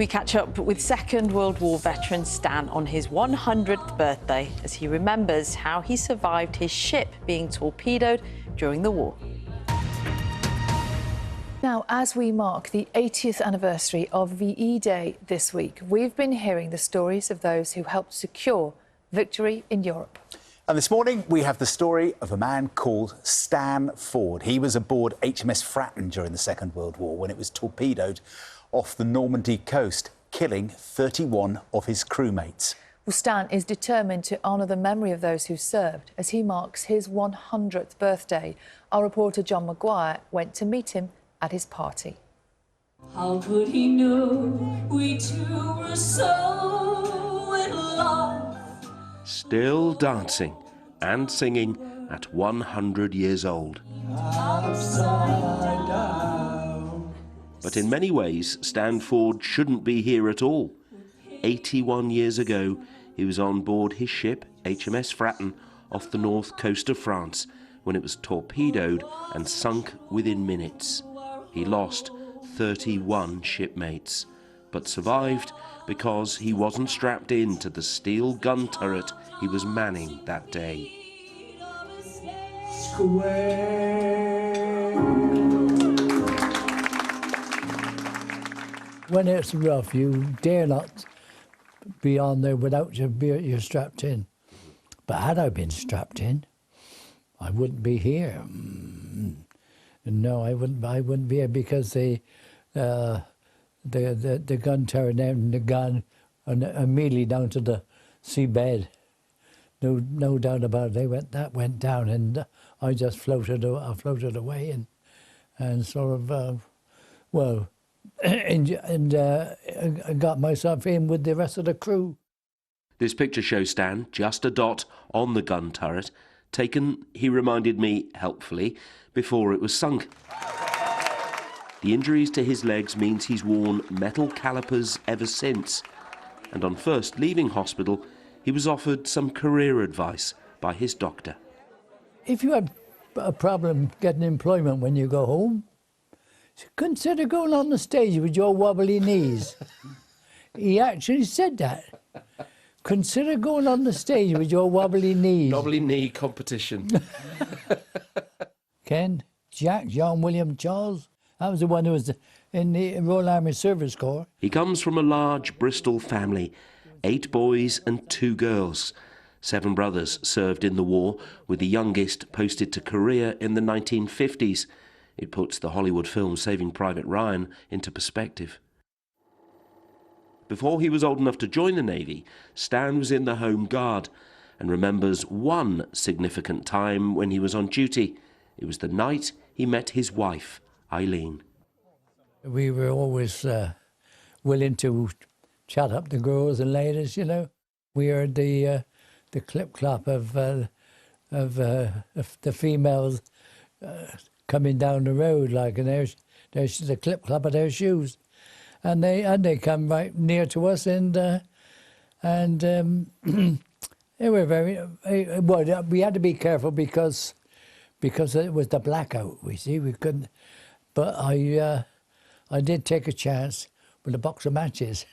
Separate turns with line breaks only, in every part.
We catch up with Second World War veteran Stan on his 100th birthday as he remembers how he survived his ship being torpedoed during the war.
Now, as we mark the 80th anniversary of VE Day this week, we've been hearing the stories of those who helped secure victory in Europe.
And this morning, we have the story of a man called Stan Ford. He was aboard HMS Fratton during the Second World War when it was torpedoed off the Normandy coast, killing 31 of his crewmates.
Well, Stan is determined to honour the memory of those who served as he marks his 100th birthday. Our reporter John Maguire went to meet him at his party.
How could he know we two were so in love?
Still dancing and singing at 100 years old.
Upside down.
But in many ways, Stan Ford shouldn't be here at all. 81 years ago, he was on board his ship, HMS Fratton, off the north coast of France, when it was torpedoed and sunk within minutes. He lost 31 shipmates, but survived because he wasn't strapped into the steel gun turret he was manning that day.
When it's rough, you dare not be on there without you're strapped in. But had I been strapped in, I wouldn't be here. No, I wouldn't be here because the gun turret and the gun and immediately down to the seabed. No doubt about it. That went down, and I just floated away and sort of and got myself in with the rest of the crew.
This picture shows Stan, just a dot on the gun turret, taken, he reminded me, helpfully, before it was sunk. The injuries to his legs means he's worn metal calipers ever since, and on first leaving hospital, he was offered some career advice by his doctor.
If you have a problem getting employment when you go home, consider going on the stage with your wobbly knees. He actually said that. Consider going on the stage with your wobbly knees.
Wobbly knee competition.
Ken, Jack, John, William, Charles. That was the one who was in the Royal Army Service Corps.
He comes from a large Bristol family, 8 boys and 2 girls. 7 brothers served in the war, with the youngest posted to Korea in the 1950s. It puts the Hollywood film Saving Private Ryan into perspective. Before he was old enough to join the Navy, Stan was in the Home Guard and remembers one significant time when he was on duty. It was the night he met his wife, Eileen.
We were always willing to chat up the girls and ladies, you know. We heard the clip-clop of the females coming down the road, like, and there's the clip-clop of their shoes. And they come right near to us, and they were very well. We had to be careful because it was the blackout. We see we couldn't. But I did take a chance with a box of matches.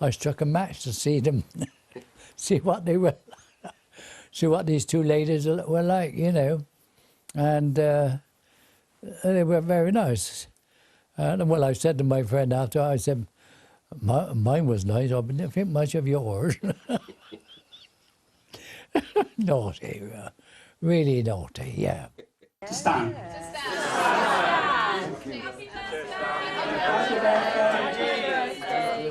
I struck a match to see them, see what they were, see what these 2 ladies were like, you know, and they were very nice. And well, I said to my friend after, I said, mine was nice, I didn't think much of yours. Naughty, really naughty, yeah.
To Stan.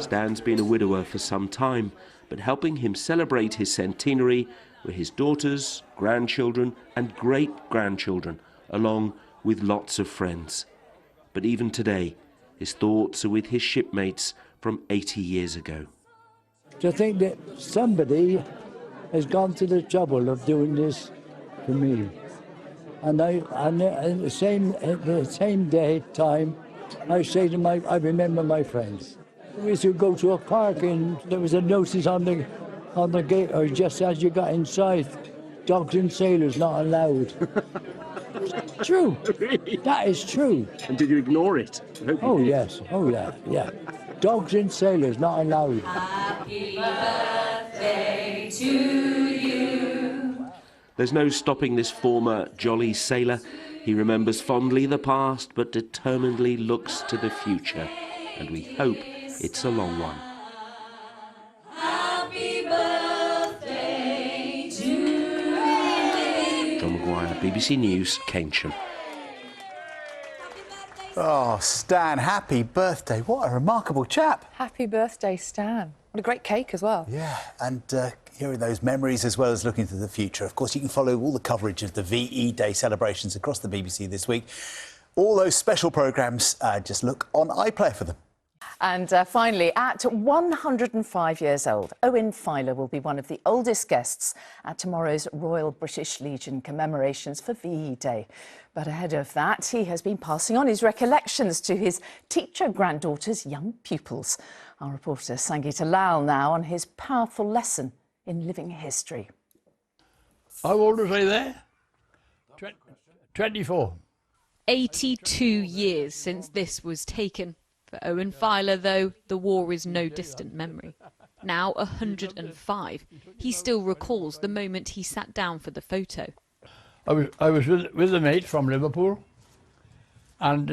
Stan's been a widower for some time, but helping him celebrate his centenary were his daughters, grandchildren and great-grandchildren, along with lots of friends. But even today, his thoughts are with his shipmates from 80 years ago.
To think that somebody has gone to the trouble of doing this for me. And at the same time, I say to I remember my friends. We used to go to a park and there was a notice on the gate, or just as you got inside, dogs and sailors not allowed. True.
Really?
That is true.
And did you ignore it?
Oh, yes. Oh, yeah, yeah. Dogs and sailors not allowed.
Happy birthday to you.
There's no stopping this former jolly sailor. He remembers fondly the past, but determinedly looks to the future. And we hope it's a long one.
Happy birthday to you.
John Maguire, BBC News, Keynsham.
Oh, Stan, happy birthday. What a remarkable chap.
Happy birthday, Stan. What a great cake as well.
Yeah, and hearing those memories as well as looking to the future. Of course, you can follow all the coverage of the VE Day celebrations across the BBC this week. All those special programmes, just look on iPlayer for them.
And finally, at 105 years old, Owen Filer will be one of the oldest guests at tomorrow's Royal British Legion commemorations for VE Day. But ahead of that, he has been passing on his recollections to his teacher granddaughter's young pupils. Our reporter Sangeeta Lal now on his powerful lesson in living history.
How old was I there? 24.
82 years since this was taken. For Owen Filer, though, the war is no distant memory. Now 105, he still recalls the moment he sat down for the photo.
I was with a mate from Liverpool, and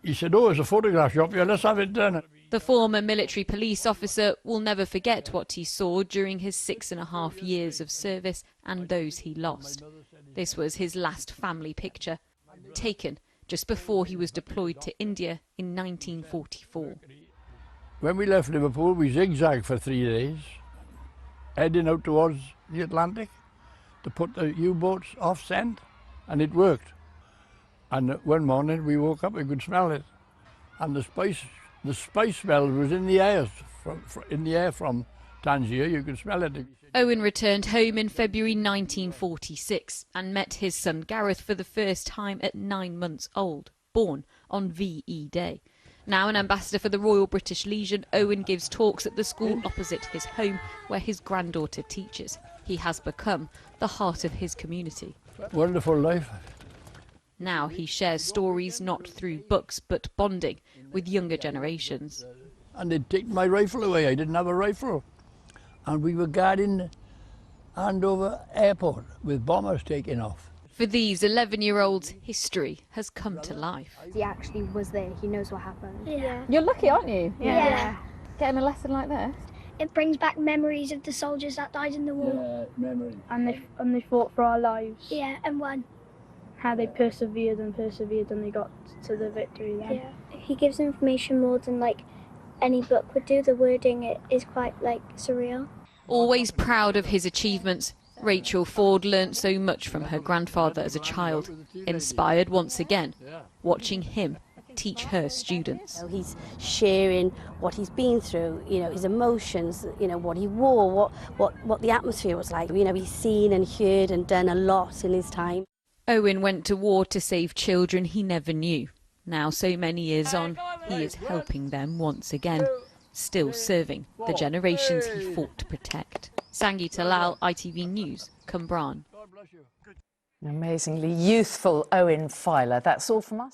he said, "Oh, there's a photograph shop here, let's have it done."
The former military police officer will never forget what he saw during his 6.5 years of service and those he lost. This was his last family picture, taken just before he was deployed to India in 1944.
When we left Liverpool, we zigzagged for 3 days, heading out towards the Atlantic to put the U-boats off scent, and it worked. And one morning we woke up, we could smell it, and the spice smell was in the air, from Tangier. You could smell it.
Owen returned home in February 1946 and met his son Gareth for the first time at 9 months old, born on VE Day. Now an ambassador for the Royal British Legion, Owen gives talks at the school opposite his home where his granddaughter teaches. He has become the heart of his community.
Wonderful life.
Now he shares stories not through books but bonding with younger generations.
And they'd taken my rifle away. I didn't have a rifle. And we were guarding Andover Airport with bombers taking off.
For these 11-year-olds, history has come to life.
He actually was there. He knows what happened.
Yeah.
You're lucky, aren't you?
Yeah.
Getting a lesson like this.
It brings back memories of the soldiers that died in the war.
Yeah, memory.
And they fought for our lives.
Yeah, and won.
How they persevered and they got to the victory then.
Yeah. He gives information more than like any book would do. The wording is quite like surreal.
Always proud of his achievements, Rachel Ford learnt so much from her grandfather as a child, inspired once again, watching him teach her students.
He's sharing what he's been through, his emotions, what he wore, what the atmosphere was like. He's seen and heard and done a lot in his time.
Owen went to war to save children he never knew. Now, so many years on, he is helping them once again, still serving the generations he fought to protect. Sangeeta Lal, ITV News, Cwmbran.
An amazingly youthful Owen Filer. That's all from us.